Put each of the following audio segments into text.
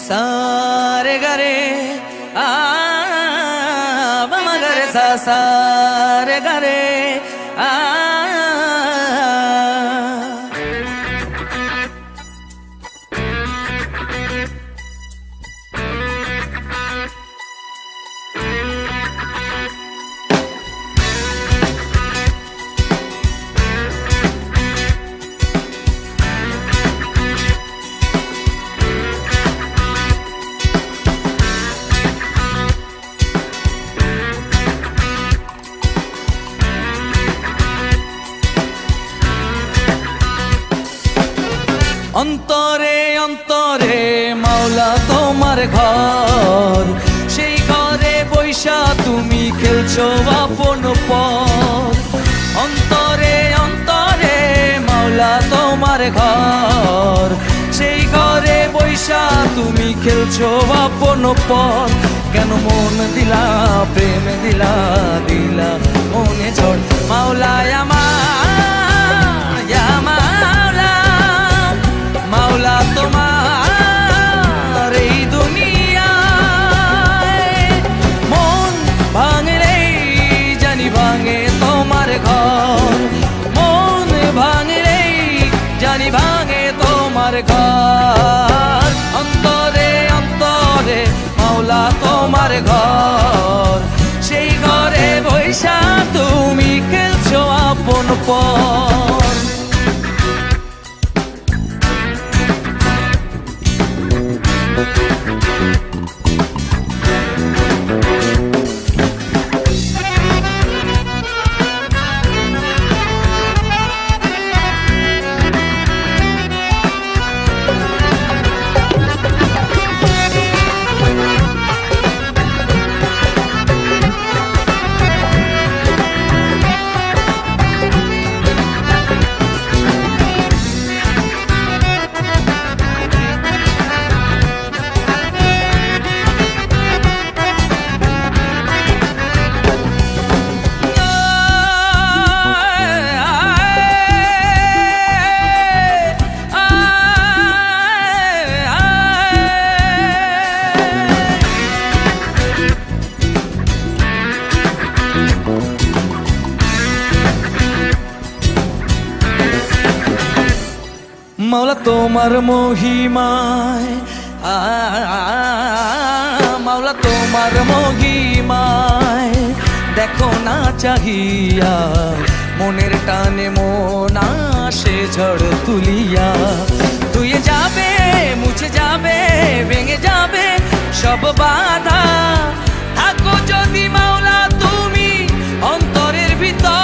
सारे गरे मगरे सा सारे गरे অন্তরে অন্তরে মাওলা তোমার ঘর, সেই ঘরে বৈশা তুমি খেলছো আপন পর। অন্তরে অন্তরে মাওলা তোমার ঘর, সেই ঘরে বৈশা তুমি খেলছো আপন পর। কেন মন দিলা প্রেম দিলা দিলা মনে ঝড় মাওলা মাওলা তোমার এই দুনিয়ায় মন ভাঙলেই জানি ভাঙে তোমার ঘর, মন ভাঙলেই জানি ভাঙে তোমার ঘর। অন্তরে অন্তরে মাওলা তোমার ঘর, সেই ঘরে বৈশা তুমি খেলছো আপন পর। মাওলা তোমার মহিমায় মাওলা তোমার মহিমায় দেখো না চাহিয়া, মনের টানে মন আসে ঝড় তুলিয়া। ধুয়ে যাবে মুছে যাবে ভেঙে যাবে সব বাধা, থাকো যদি মাওলা তুমি অন্তরের ভিতর।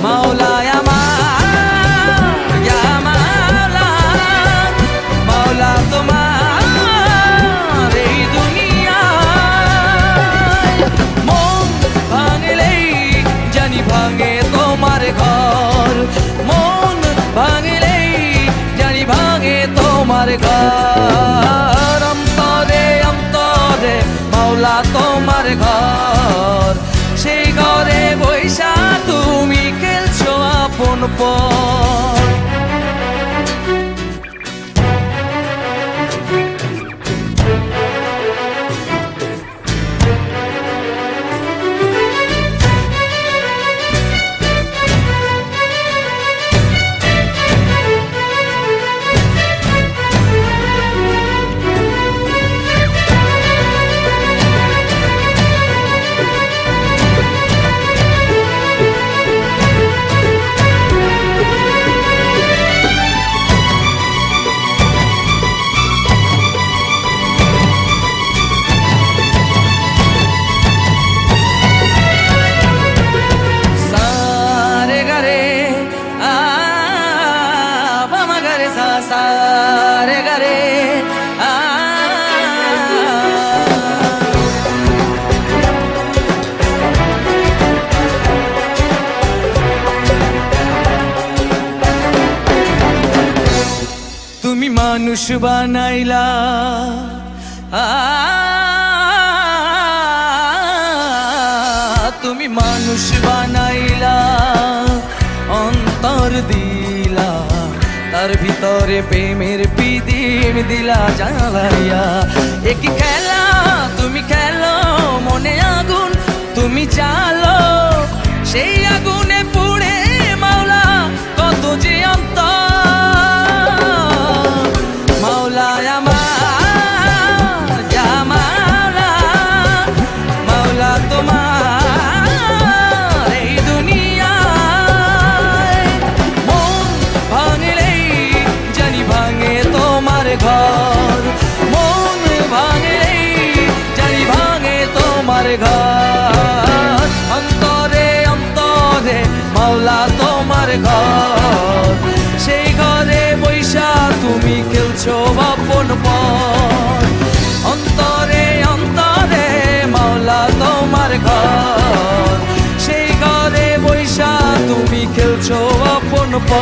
মাওলা ঘর, মন ভাঙলেই জানি ভাঙে তোমার ঘর। অন্তরে অন্তরে মাওলা তোমার ঘর, সেই ঘরে বৈশা তুমি খেলছো আপন পর। सारे गरे তুমি মানুষ বানাইলা তুমি মানুষ বানাইলা অন্তর দিলা তার ভিতরে প্রেমের পিদিম দিলা জ্বালাইয়া। একই খেলা তুমি খেলো, মনে আগুন তুমি জ্বালো, সেই আগুনে পুড়ে মাওলা কত যে অন্তর। মাওলা আমার জামালা, মাওলা তোমার এই দুনিয়ায়। মন ভাঙলেই জানি ভাঙে তোমার ঘর, মন ভাঙলেই জানি ভাঙে তোমার ঘর। অন্তরে অন্তরে মাওলা তোমার ঘর, সেই ঘরে বৈশা তুমি খেলছো আপন পর। অন্তরে অন্তরে মাওলা তোমার ঘর, সেই ঘরে বৈশা তুমি খেলছো আপন পর।